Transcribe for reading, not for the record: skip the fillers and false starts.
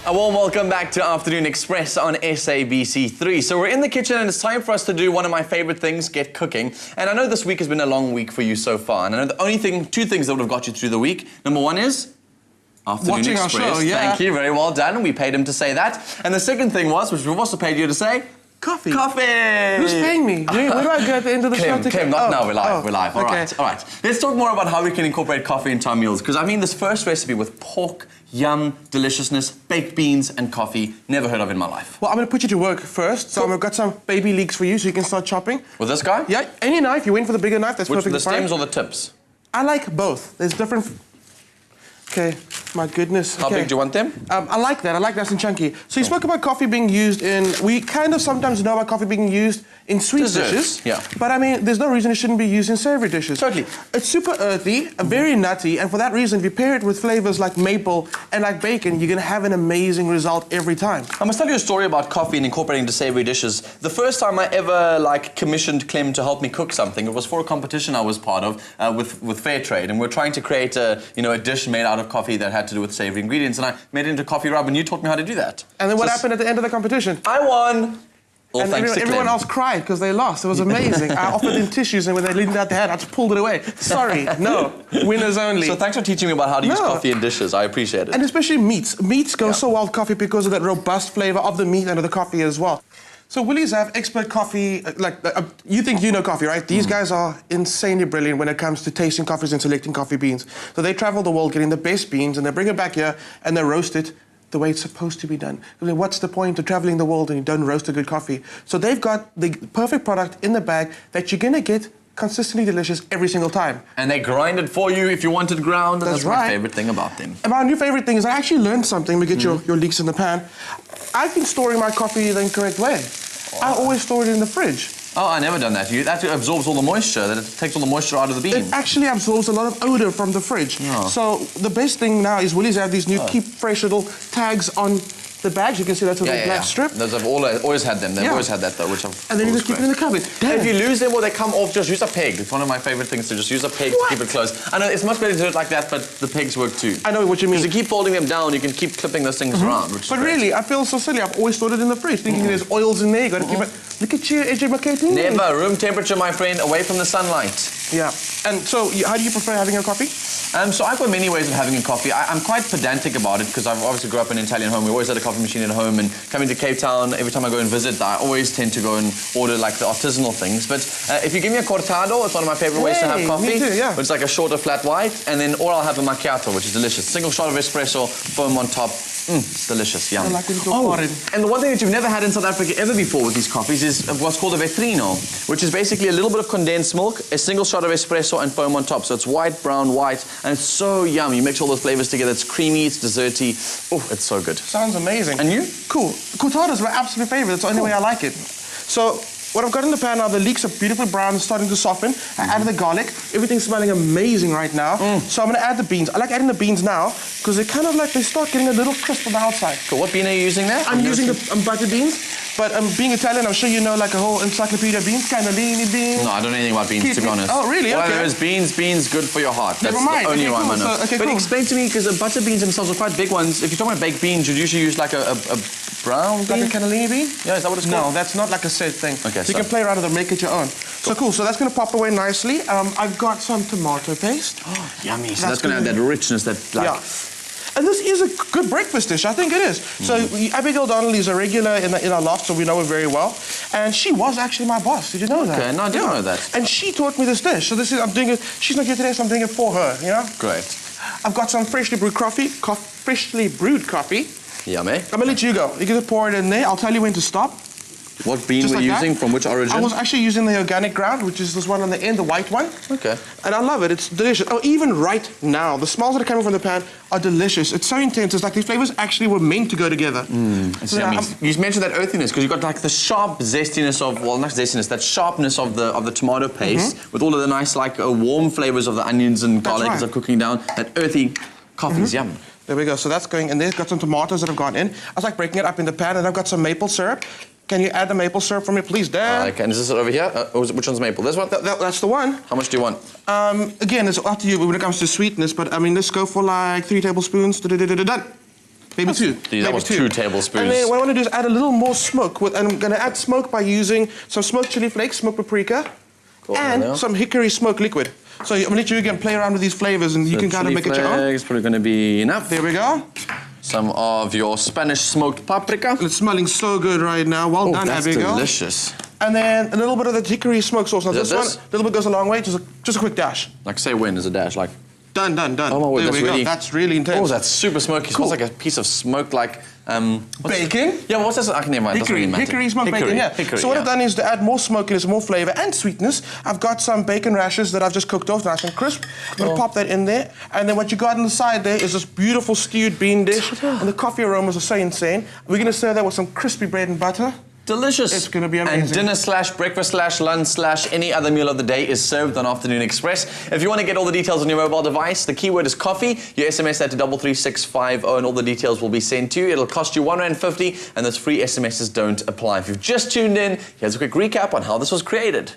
A warm welcome back to Afternoon Express on SABC3. So we're in the kitchen and it's time for us to do one of my favorite things, get cooking. And I know this week has been a long week for you so far. And I know the only two things that would have got you through the week. Number one is Afternoon watching Express. Our show, yeah. Thank you, very well done. We paid him to say that. And the second thing was, which we've also paid you to say, coffee. Coffee! Who's paying me? Where do I go at the end of the show? Clem, not now, we're live, we're live. All okay. right, all right. Let's talk more about how we can incorporate coffee into our meals. Because I mean, this first recipe with pork, yum, deliciousness, baked beans and coffee, never heard of in my life. Well, I'm going to put you to work first. So I've got some baby leeks for you so you can start chopping. With this guy? Yeah, any knife. You went for the bigger knife, that's perfectly fine. The stems or the tips? I like both. There's different... Okay, my goodness. How big do you want them? I like that. I like nice and chunky. So you spoke about coffee being used in... We kind of sometimes know about coffee being used in sweet dishes. Yeah. But I mean, there's no reason it shouldn't be used in savory dishes. Totally. It's super earthy, very nutty, and for that reason, if you pair it with flavors like maple and like bacon, you're going to have an amazing result every time. I must tell you a story about coffee and incorporating into savory dishes. The first time I ever commissioned Clem to help me cook something, it was for a competition I was part of with Fair Trade, and we're trying to create a dish made out of coffee that had to do with savory ingredients, and I made it into coffee rub, and you taught me how to do that. And then what happened at the end of the competition? I won! All and thanks to everyone Clem. else cried because they lost. It was amazing. I offered them tissues, and when they leaned out their hand, I just pulled it away. Sorry, no, winners only. So thanks for teaching me about how to use coffee in dishes. I appreciate it. And especially meats. Meats go so well with coffee because of that robust flavor of the meat and of the coffee as well. So Woolies have expert coffee, you think you know coffee, right? These guys are insanely brilliant when it comes to tasting coffees and selecting coffee beans. So they travel the world getting the best beans and they bring it back here and they roast it the way it's supposed to be done. I mean, what's the point of traveling the world and you don't roast a good coffee? So they've got the perfect product in the bag that you're gonna get consistently delicious every single time. And they grind it for you if you want it ground. That's my favorite thing about them. And my new favorite thing is I actually learned something. We get your leeks in the pan. I've been storing my coffee the incorrect way. I always store it in the fridge. Oh, I never done that. That absorbs all the moisture. That it takes all the moisture out of the bean. It actually absorbs a lot of odor from the fridge. Oh. So the best thing now is Woolies have these new keep fresh little tags on the bags. You can see that's a little black strip. Those I've always had them. They've always had that though, which I've. And then you just keep it in the cupboard. If you lose them or they come off, just use a peg. It's one of my favorite things to just use a peg to keep it closed. I know it's much better to do it like that, but the pegs work too. I know what you mean. Because you keep folding them down, you can keep clipping those things around. Which but really, I feel so silly. I've always stored it in the fridge, thinking there's oils in there. You got to keep it. Look at you, AJ McCartney. Never. Room temperature, my friend, away from the sunlight. Yeah. And so, how do you prefer having your coffee? So I've got many ways of having a coffee. I'm quite pedantic about it because I've obviously grew up in an Italian home. We always had a coffee machine at home, and coming to Cape Town, every time I go and visit, I always tend to go and order like the artisanal things. But if you give me a cortado, it's one of my favorite ways to have coffee. Me too, yeah. It's like a shorter flat white, and then or I'll have a macchiato, which is delicious. Single shot of espresso, foam on top. It's delicious, yum. I like when you go and the one thing that you've never had in South Africa ever before with these coffees is what's called a vetrino, which is basically a little bit of condensed milk, a single shot of espresso and foam on top. So it's white, brown, white, and it's so yummy. You mix all those flavors together. It's creamy, it's desserty. Oh, it's so good. Sounds amazing. And you? Cool. Cortados are my absolute favorite. That's the only way I like it. So, what I've got in the pan now, the leeks are beautifully brown, starting to soften. I added the garlic. Everything's smelling amazing right now. So I'm going to add the beans. I like adding the beans now because they're kind of like, they start getting a little crisp on the outside. Cool. What bean are you using there? I'm using the butter beans. But being Italian, I'm sure you know like a whole encyclopedia of beans, cannellini beans. No, I don't know anything about beans, to be honest. Oh, really? Well, Okay. there's beans, good for your heart. That's Never mind. the only Okay, one cool. I know. So, okay, but cool. explain to me, because the butter beans themselves are quite big ones. If you're talking about baked beans, you'd usually use like a brown bean? Like a cannellini bean? Yeah, is that what it's No, called? that's not like a set thing. Okay, so you can play around with it, make it your own. So cool, so that's going to pop away nicely. I've got some tomato paste. Oh, yummy. So that's going to have that richness, that like... Yeah. And this is a good breakfast dish, I think it is. So Abigail Donnelly is a regular in our loft, so we know her very well. And she was actually my boss. Did you know that? Okay, no, I didn't know that. And she taught me this dish. So I'm doing it. She's not here today, so I'm doing it for her. You know. Great. I've got some freshly brewed coffee. Freshly brewed coffee. Yummy. I'm gonna let you go. You're gonna pour it in there. I'll tell you when to stop. What bean were you using? From which origin? I was actually using the organic ground, which is this one on the end, the white one. Okay. And I love it. It's delicious. Oh, even right now, the smells that are coming from the pan are delicious. It's so intense. It's like these flavors actually were meant to go together. It's yummy. You mentioned that earthiness because you've got like the sharp zestiness of, well, not zestiness, that sharpness of the tomato paste with all of the nice like warm flavors of the onions and garlic as they're cooking down. That earthy coffee's yum. There we go. So that's going in there. Got some tomatoes that have gone in. I was like breaking it up in the pan, and I've got some maple syrup. Can you add the maple syrup for me, please, Dad? Okay, and is this it over here? Which one's maple? This one? That's the one. How much do you want? Again, it's up to you when it comes to sweetness, but I mean, let's go for like 3 tablespoons. Done. Maybe two. That maybe was 2 tablespoons. And then what I want to do is add a little more smoke. And I'm going to add smoke by using some smoked chili flakes, smoked paprika, and some hickory smoke liquid. So I'm going to let you again play around with these flavors and you can kind of make it your own. It's probably going to be enough. There we go. Some of your Spanish smoked paprika. It's smelling so good right now. Well done, that's Abigail. delicious. And then a little bit of the hickory smoke sauce. Now Is this it one, this? a little bit goes a long way. Just a quick dash. Like say when is a dash? Like Done. oh my word, There that's we really go. That's really intense. Oh, that's super smoky. It Cool. smells like a piece of smoked like Bacon. Yeah, what's this? I can never mind. Doesn't really matter. Hickory smoked bacon, yeah. Hickory, so what I've done is to add more smokiness, more flavor and sweetness. I've got some bacon rashers that I've just cooked off, nice and crisp. I'm gonna pop that in there. And then what you got on the side there is this beautiful stewed bean dish. And the coffee aromas are so insane. We're gonna serve that with some crispy bread and butter. Delicious. It's gonna be amazing. And dinner/breakfast/lunch/ any other meal of the day is served on Afternoon Express. If you want to get all the details on your mobile device, the keyword is coffee. You SMS that to 33650 and all the details will be sent to you. It'll cost you R1.50 and those free SMSs don't apply. If you've just tuned in, here's a quick recap on how this was created.